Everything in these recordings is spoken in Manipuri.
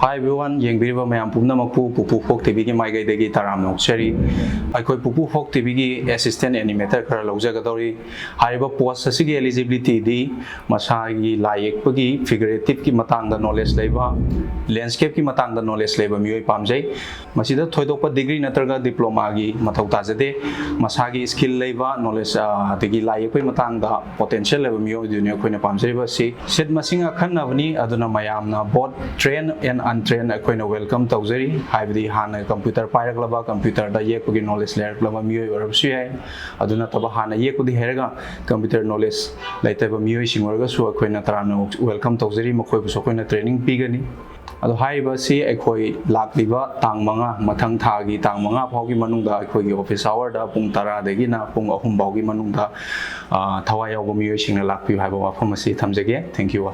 Hi everyone, yengbiba mayam pumna makpu PUPU Folk TV ki maigai degi taram nokchari. Aikoi PUPU Folk TV ki assistant animator khara lawjagadori. Hariba post asigi eligibility di masagi layek pagi figurative ki matangda knowledge leiba, landscape ki matangda knowledge leiba mioi pamjai. Masida thoidokpa degree natraga diploma gi mathau tajade. Masagi skill leiba knowledge degi layek pagi matangda potential leiba mioi dunia khoina pamjai ba si. Set masinga khanna bani aduna mayamna both train and untrained akoina welcome tawjari haibdi hana computer pairaklaba computer da yekpagi knowledge lerklaba mioi orabsu yai aduna taba hana yekudi heraga computer knowledge laitaba mioi singorga su akoina tarana welcome tawjari mokoi bu sokoina training pigani ado haiba si akoi lakliba tang manga mathang thagi tang manga phaugi manungda akoi gi office hour da pung 10 dagi na pung 3 baugi manungda thawai yaw mioi singna lakpi haiba wafam asi thamjage thank you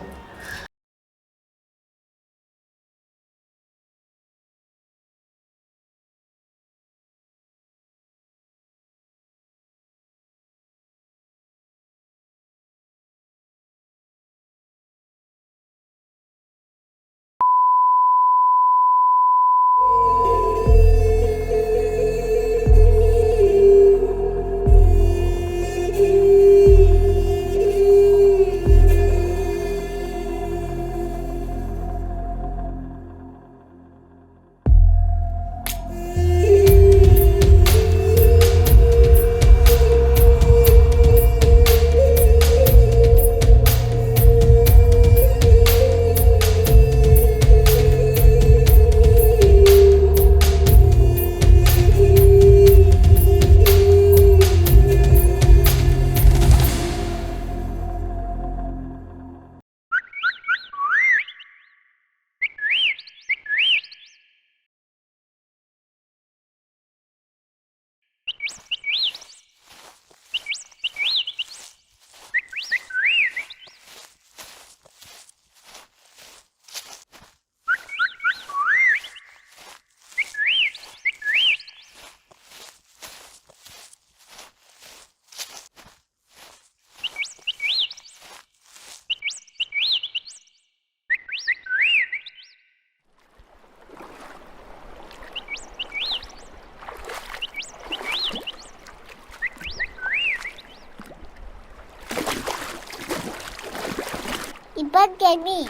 Iban KEIMI,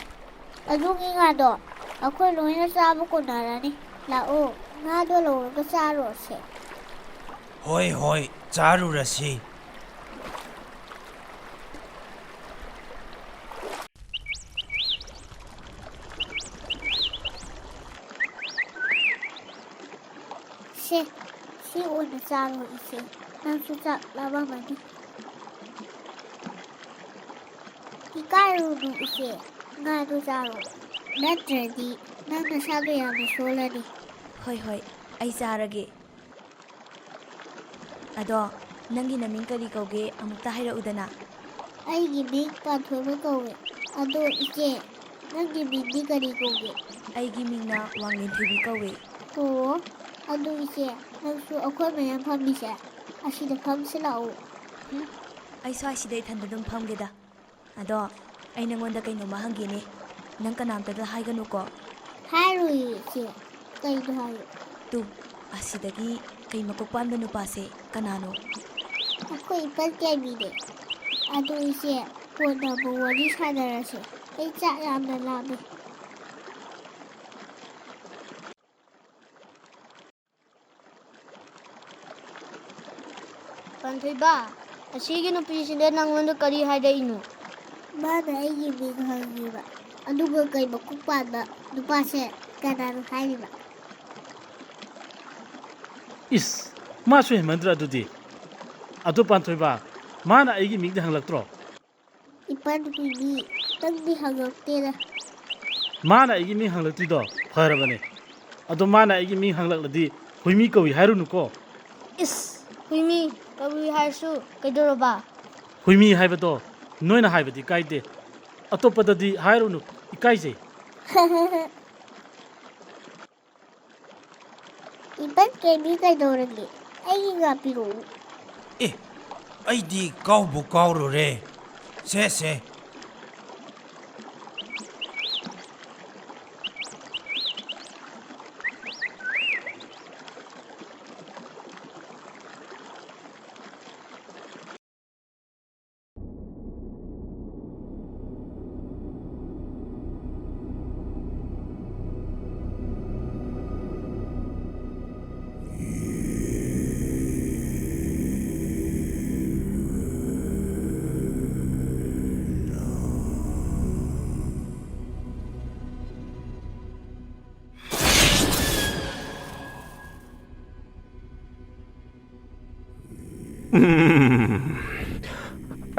adungi nga do. Ako loy na sabo ko narani. Lao, nga do lo ka saro se. Hoy, charu rasi. Si o na saro ise. Nang susak laba mani. Ikaru du ise. Nga do saro. Natradi, nang nasabi yabi solani. Hoy, ay sarage. Ado, nangi naming kari kauge amukta hairaudana. Ay giming pathoba kauge. Ado ise. Nang giming di kari kauge. Ay giming na wangin thibi kauge. Oo, ado ise. Nang su akoy mayang pamisa. Asida pamsila o. Ay so asiday thandadong pamgeda. Ado, ay nangonda kay numahangini. Nang kanamtada haiganu ko. Haru ise. Kay do hayo. Tu, asidagi kay makukpan da nupase kanano. Ako iban KEIMI de. Ado ise. Pwede mo wali sana rasi. Ay tsayam na labi. Pantoiba, asigi no president ng mundo kari hada ino. Mana ay giming hangiba. Ano nga kay makupada. Nupase. Kanano hainiba. Is, masu hemandra dudi. Ado panthoiba, mana aigi migda hanglaktro. Iban KEIMI. Nang di hangak tira. Mana aigi ming hanglakti do, pharabane. Ado mana aigi ming hanglakladi, huimi kawi harunu ko. Is, huimi, kawi harsu, kaidoroba. Huimi haibado, noina haibadi kaide. Atopadadi harunu, ikaise. Iban KEIMI kay doragi. Ay nga piro. Aidi kaubu kauru re. Se.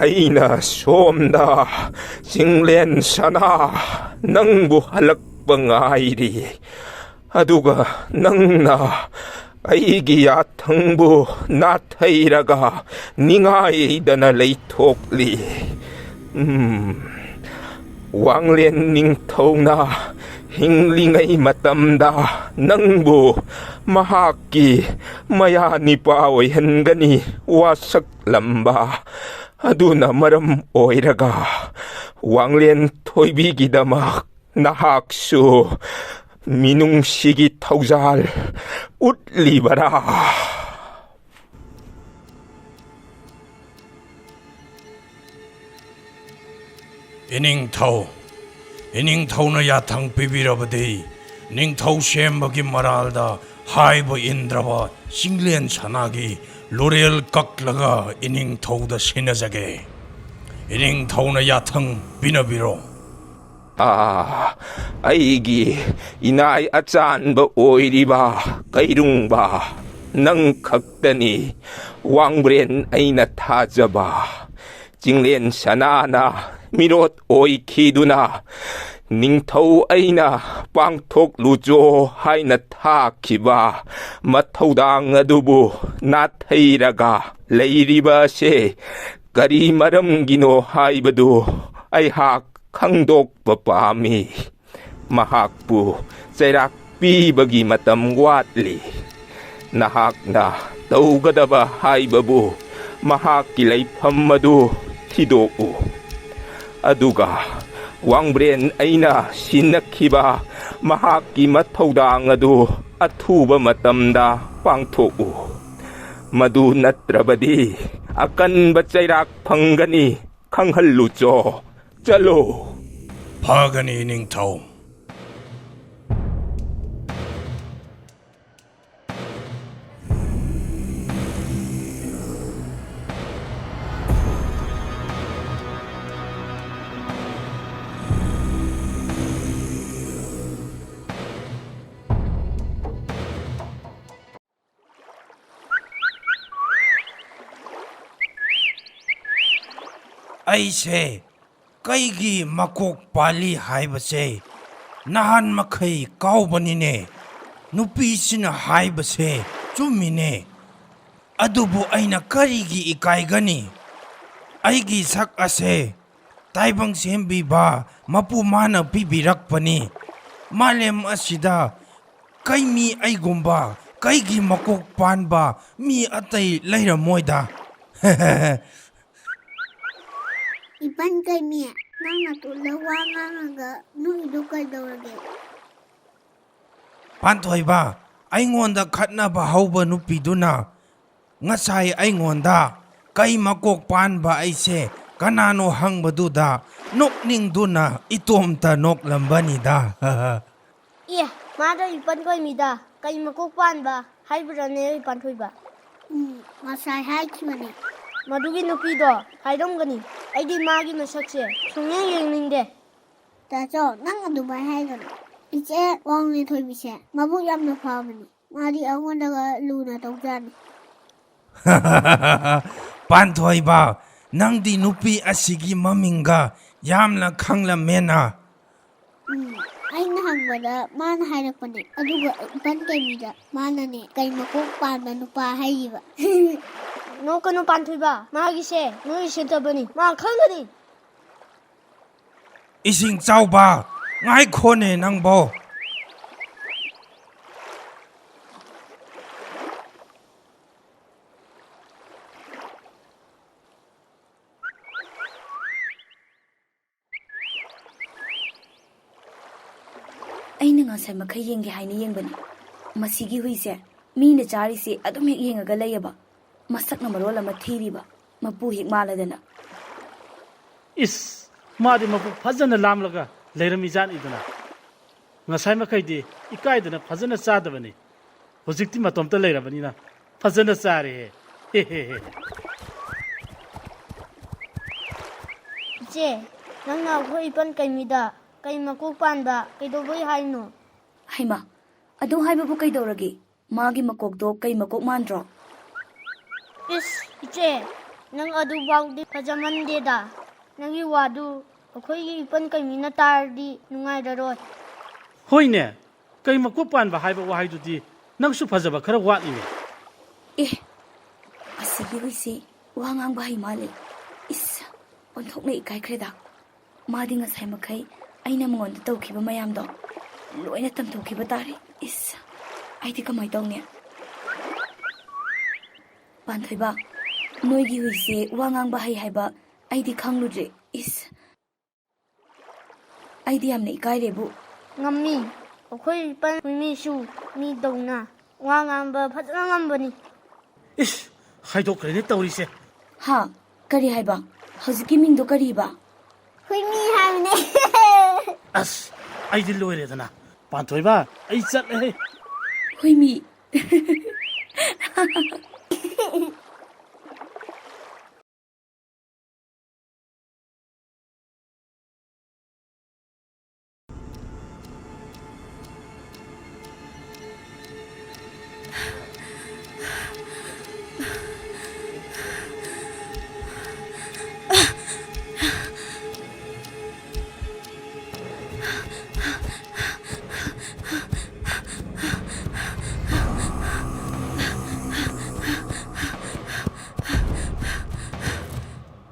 ꯑꯩꯅ ꯁꯣꯝꯗ ꯆꯤꯡꯂꯦꯟ ꯁꯅꯥ ꯅꯪꯕꯨ ꯍꯜꯂꯛꯄ ꯉꯥꯏꯔꯤ ꯑꯗꯨꯒ ꯅꯪꯅ ꯑꯩꯒꯤ ꯌꯥꯊꯪꯕꯨ ꯅꯥꯊꯩꯔꯒ ꯅꯤꯡꯉꯥꯏꯗꯅ ꯂꯩꯊꯣꯛꯂꯤ ꯋꯥꯡꯂꯦꯟ ꯅꯤꯡꯊꯧꯅ ꯍꯤꯡꯂꯤꯉꯩ ꯃꯇꯝꯗ ꯅꯪꯕꯨ ꯃꯍꯥꯛꯀꯤ ꯃꯌꯥꯅꯤꯄꯥ ꯑꯣꯏꯍꯟꯒꯅꯤ ꯋꯥꯁꯛꯂꯝꯕ ꯑꯗꯨꯅ ꯃꯔꯝ ꯑꯣꯏꯔꯒ ꯋꯥꯡꯂꯦꯟ ꯊꯣꯏꯕꯤꯒꯤꯗꯃꯛ ꯅꯍꯥꯛꯁꯨ ꯃꯤꯅꯨꯡꯁꯤꯒꯤ ꯊꯧꯖꯥꯜ ꯎꯠꯂꯤꯕꯔꯥ? 이닝ꯊꯧꯅ 야탕 삐비러버디 닝ꯊꯧ 셈ꯕꯒꯤ ꯃꯔꯥꯜꯗ ꯍꯥꯏꯕ ꯏꯟꯗ꯭ꯔꯕ ꯆꯤꯡꯂꯦꯟ ꯁꯅꯥꯒꯤ ꯂꯣꯔꯦꯜ ꯀꯛꯂꯒ 이닝ꯊꯧꯗ ꯁꯤꯟꯅꯖꯒꯦ. 이닝ꯊꯧꯅ 야탕 ꯄꯤꯅꯕꯤꯔꯣ. ꯑꯩꯒꯤ ꯏꯅꯥꯏ ꯑꯆꯥꯟꯕ ꯑꯣꯏꯔꯤꯕ ꯀꯩꯔꯨꯡꯕ ꯅꯪ ꯈꯛꯇꯅꯤ ꯋꯥꯡꯕ꯭ꯔꯦꯟ ꯑꯩꯅ ꯊꯥꯖꯕ. ꯆꯤꯡꯂꯦꯟ ꯁꯅꯥꯅ ꯃꯤꯔꯣꯠ ꯑꯣꯏꯈꯤꯗꯨꯅ ꯅꯤꯡꯊꯧ ꯑꯩꯅ ꯄꯥꯡꯊꯣꯛꯂꯨꯆꯣ ꯍꯥꯏꯅ ꯊꯥꯈꯤꯕ ꯃꯊꯧꯗꯥꯡ ꯑꯗꯨꯕꯨ ꯅꯥꯊꯩꯔꯒ ꯂꯩꯔꯤꯕ ꯑꯁꯦ ꯀꯔꯤ ꯃꯔꯝꯒꯤꯅꯣ ꯍꯥꯏꯕꯗꯨ ꯑꯩꯍꯥꯛ ꯈꯪꯗꯣꯛꯄ ꯄꯥꯝꯃꯤ. ꯃꯍꯥꯛꯄꯨ ꯆꯩꯔꯥꯛ ꯄꯤꯕꯒꯤ ꯃꯇꯝ ꯋꯥꯠꯂꯤ. ꯅꯍꯥꯛꯅ ꯇꯧꯒꯗꯕ ꯍꯥꯏꯕꯕꯨ ꯃꯍꯥꯛꯀꯤ ꯂꯩꯐꯝ ꯑꯗꯨ ꯊꯤꯗꯣꯛꯎ. ꯑꯗꯨꯒ ꯋꯥꯡꯕ꯭ꯔꯦꯟ ꯑꯩꯅ ꯁꯤꯟꯅꯈꯤꯕ ꯃꯍꯥꯛꯀꯤ ꯃꯊꯧꯗꯥꯡ ꯑꯗꯨ ꯑꯊꯨꯕ ꯃꯇꯝꯗ ꯄꯥꯡꯊꯣꯛꯎ. ꯃꯗꯨ ꯅꯠꯇ꯭ꯔꯕꯗꯤ ꯑꯀꯟꯕ ꯆꯩꯔꯥꯛ ꯐꯪꯒꯅꯤ ꯈꯪꯍꯜꯂꯨꯆꯣ. ꯆꯠꯂꯣ. ꯐꯒꯅꯤ 이닝ꯊꯧ. ꯑꯩꯁꯦ ꯀꯩꯒꯤ ꯃꯀꯣꯛ ꯄꯥꯜꯂꯤ ꯍꯥꯏꯕꯁꯦ ꯅꯍꯥꯟ ꯃꯈꯩ ꯀꯥꯎꯕꯅꯤꯅꯦ. ꯅꯨꯄꯤꯁꯤꯅ ꯍꯥꯏꯕꯁꯦ ꯆꯨꯝꯃꯤꯅꯦ. ꯑꯗꯨꯕꯨ ꯑꯩꯅ ꯀꯔꯤꯒꯤ ꯏꯀꯥꯏꯒꯅꯤ? ꯑꯩꯒꯤ ꯁꯛ ꯑꯁꯦ ꯇꯥꯏꯕꯪ ꯁꯦꯝꯕꯤꯕ ꯃꯄꯨ ꯃꯥꯅ ꯄꯤꯕꯤꯔꯛꯄꯅꯤ. ꯃꯥꯂꯦꯝ ꯑꯁꯤꯗ ꯀꯩꯃꯤ ꯑꯩꯒꯨꯝꯕ ꯀꯩꯒꯤ ꯃꯀꯣꯛ ꯄꯥꯟꯕ ꯃꯤ ꯑꯇꯩ ꯂꯩꯔꯝꯃꯣꯏꯗ. 이번 게임이 나나 둘러 왕왕하가 누이도 걸더라게. ꯄꯥꯟꯊꯣꯏꯕ, ꯑꯩꯉꯣꯟꯗ ꯈꯠꯅꯕ ꯍꯧꯕ ꯅꯨꯄꯤꯗꯨꯅ ꯉꯁꯥꯏ ꯑꯩꯉꯣꯟꯗ ꯀꯩ ꯃꯀꯣꯛ ꯄꯥꯟꯕ ꯑꯩꯁꯦ ꯀꯅꯥꯅꯣ ꯍꯪꯕꯗꯨꯗ ꯅꯣꯛꯅꯤꯡꯗꯨꯅ ꯏꯇꯣꯝꯇ ꯅꯣꯛꯂꯝꯕꯅꯤꯗ. ꯏ ꯃꯥꯗꯣ 이번 게임이다. ꯀꯩ ꯃꯀꯣꯛ ꯄꯥꯟꯕ ꯍꯥꯏꯕ꯭ꯔꯅꯦ ꯄꯥꯟꯊꯣꯏꯕ? masai 하이키마네. ꯃꯗꯨꯒꯤ ꯅꯨꯄꯤꯗꯣ ꯍꯥꯏꯔꯝꯒꯅꯤ. ꯑꯩꯗꯤ ꯃꯥꯒꯤ ꯃꯁꯛꯁꯦ ꯁꯨꯡꯌꯦꯡ ꯌꯦꯡꯅꯤꯡꯗꯦ. 따져 난 누말 하이거나. 이제 왕리 돌비세. 마부 얌나 파하머니. 마디 엉원다가 루나 동자니. ꯄꯥꯟꯊꯣꯏꯕ, ꯅꯪꯗꯤ ꯅꯨꯄꯤ ꯑꯁꯤꯒꯤ ꯃꯃꯤꯡꯒ ꯌꯥꯝꯅ ꯈꯪꯂꯝꯃꯦꯅ. ꯑꯩꯅ ꯍꯪꯕꯗ ꯃꯥꯅ ꯍꯥꯏꯔꯛꯄꯅꯦ. ꯑꯗꯨꯒ 이번 게임이다. 마나네 ꯀꯩ ꯃꯀꯣꯛ ꯄꯥꯟꯕ ꯅꯨꯄꯥ ꯍꯥꯏꯔꯤꯕ. ꯅꯣꯛꯀꯅꯨ ꯄꯥꯟꯊꯣꯏꯕ. ꯃꯥꯒꯤꯁꯦ ꯅꯣꯏ ꯁꯦꯠꯇꯕꯅꯤ. ꯃꯥ ꯈꯪꯒꯅꯤ. ꯏꯁꯤꯡ ꯆꯥꯎꯕ, ꯉꯥꯏꯈꯣꯅꯦ ꯅꯪꯕꯣ. ꯑꯩꯅ ꯉꯁꯥꯏ ꯃꯈꯩ ꯌꯦꯡꯒꯦ ꯍꯥꯏꯅ ꯌꯦꯡꯕꯅꯤ. ꯃꯁꯤꯒꯤ ꯍꯨꯏꯁꯦ ꯃꯤꯅ ꯆꯥꯔꯤꯁꯤ ꯑꯗꯨꯝ ꯍꯦꯛ ꯌꯦꯡꯉꯒ ꯂꯩꯌꯦꯕ. ꯃꯁꯛꯅ ꯃꯔꯣꯜ ꯑꯃ ꯊꯤꯔꯤꯕ. ꯃꯄꯨ ꯍꯦꯛ ꯃꯥꯜꯂꯗꯅ. ꯏꯁ ꯃꯥꯗꯤ ꯃꯄꯨꯛ ꯐꯖꯅ ꯂꯥꯝꯂꯒ ꯂꯩꯔꯝꯃꯤꯖꯥꯠꯅꯤꯗꯅ. ꯉꯁꯥꯏ ꯃꯈꯩꯗꯤ ꯏꯀꯥꯏꯗꯅ ꯐꯖꯅ ꯆꯥꯗꯕꯅꯤ. ꯍꯧꯖꯤꯛꯇꯤ ꯃꯇꯣꯝꯇ ꯂꯩꯔꯕꯅꯤꯅ ꯐꯖꯅ ꯆꯥꯔꯦꯍꯦ. 이제 ꯅꯪꯅ ꯑꯩꯈꯣꯏ 이번 게임이다. ꯀꯩ ꯃꯀꯣꯛ ꯄꯥꯟꯕ ꯀꯩꯗꯧꯕꯩ ꯍꯥꯏꯅꯣ? ꯍꯩꯃꯥ, ꯑꯗꯨ ꯍꯥꯏꯕꯕꯨ ꯀꯩꯗꯧꯔꯒꯦ? ꯃꯥꯒꯤ ꯃꯀꯣꯛꯇꯣ ꯀꯩ ꯃꯀꯣꯛ ꯃꯥꯟꯗ꯭ꯔꯣ? ꯏꯁ ꯏꯆꯦ, Nang adu baudi fajaman da. Nangi wadu akhoi ipan kaimina tardi nungai darot. Hoine, kai makuk pan ba haiba wahai dudi nangsu fajaba khara watni. Eh, asigi huisi wangang bahay mali. Is, onthok na ikay da. Madi nga say makai ay na mga tawkiba mayam do. Loy na tamtawkiba tari. Is, ay di kamay daw niya. Panthoy ba, noy gi huisi wangang bahay haiba ay di kang ludre. Is, ay di am na ikay rebu. Ngami, akhoi ipan misu mi dawna. Wangamba fajanambani. Ish, haidokre ni tawrise. Ha, kari haiba. Hauzik ming do kari ba? KEIMI hamne. As, ay di loire dana. Pantoy ba, ay chat eh. KEIMI.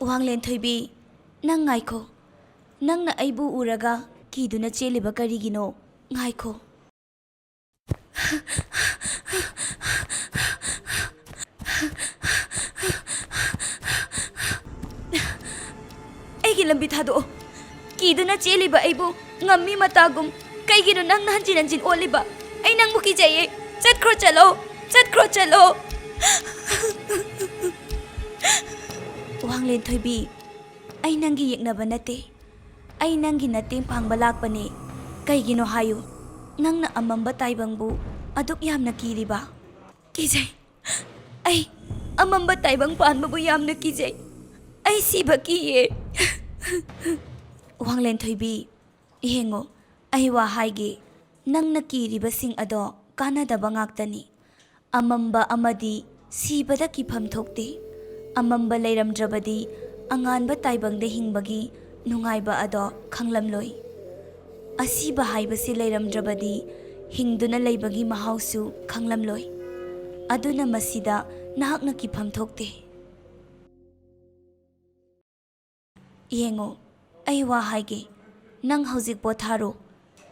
Wanglen thoibi, nang ngaiko. Nang na aibu uraga, kiduna cheliba karigino, ngaiko. Aigi lambi thado. Kiduna cheliba aibu, ngammi matagum, kaigino nang nanjin oliba. Ay nang muki jaye, chatkro chalo. Wanglen thoibi, ay nanggi yeknaba nate. Ay nanggi nating pangbalakpani. Kaigino hayo, nang na amamba taibangbu, aduk yam na kiriba. Kijay, ay amamba taibang paanbabu yam na kijay. Ay siba kiye. Wanglen thoibi, ihengo, ay wahaygi, nang nakiriba sing ado, kanadaba ngaktani. Amamba amadi, sibada kipam thokte. Amamba layramdrabadi, anganba taibangda hingbagi, nungayba ado khanglamloy. Asiba haibasi layramdrabadi, hingduna laybagi mahausu khanglamloy. Aduna masida nahak na kipam thokte. Yengo, ay wahayge, nang hauzik potharo,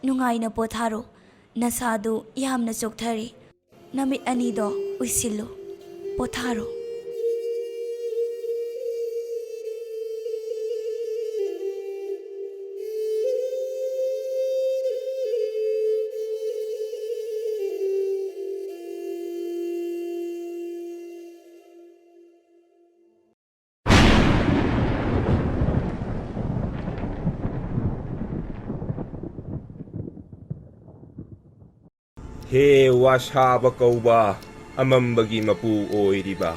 nungay na potharo, nasado yam na chokthari, namit anido uisilo, potharo. He washaba kauba amambagi mapu oiriba.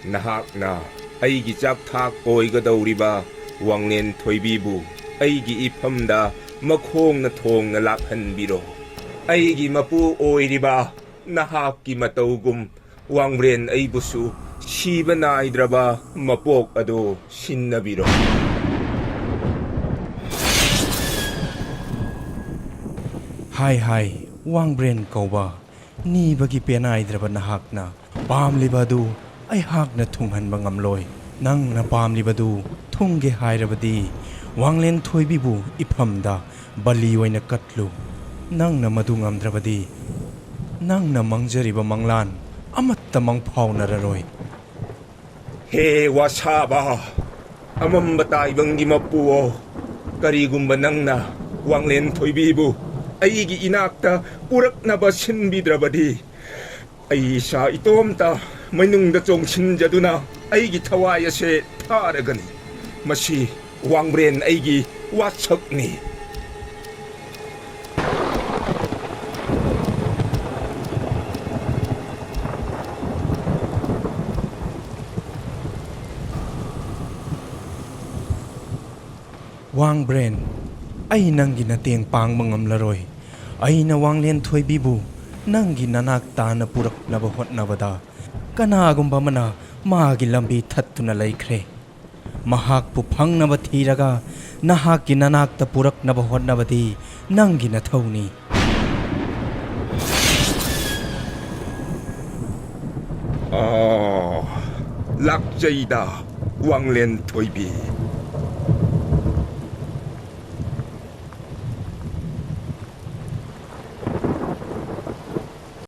Nahakna aigi chak thak oigadawriba wanglen thoibibu aigi iphamda makhong na thong na lakhanbiro. Aigi mapu oiriba nahakki matawgum wangren aibusu shiba naidraba mapok ado sinnabiro. Hai, Wangbrain kauba, ni bagi penai draba na hakna, pam libadu, ay hakna tunghan mangamloy, nang na pam libadu, tungge hai rabadi, wanglen thoibibu iphamda, baliway na katlu, nang na madungam drabadi, nang na mangjariba manglan, amat tamang paw nararoy. He wasaba, amambatay banggi mapuo, karigumba nang na, wanglen thoibibu. Aigi inakta urak na ba sinbidrabadi ay sa itomta mainungda chong sinjaduna aigi thawayase tharagani masi wangbrain aigi watsakni. Wangbrain, ay nang ginateng pang mangamlaroy. Ay na wanglen thoibibu, nang ginanak ta na purak na bahot na bada. Kanagumba mana, ꯃꯥꯒꯤ ꯂꯝꯕꯤ ꯊꯠꯇꯨꯅ ꯂꯩꯈ꯭ꯔꯦ ꯃꯍꯥꯛꯄꯨ ꯐꯪꯅꯕ ꯊꯤꯔꯒ ꯅꯍꯥꯛꯀꯤ ꯅꯅꯥꯛꯇ ꯄꯨꯔꯛꯅꯕ ꯍꯣꯠꯅꯕꯗꯤ ꯅꯪꯒꯤ ꯅꯊꯧꯅꯤ 락제이다 왕렌 토이비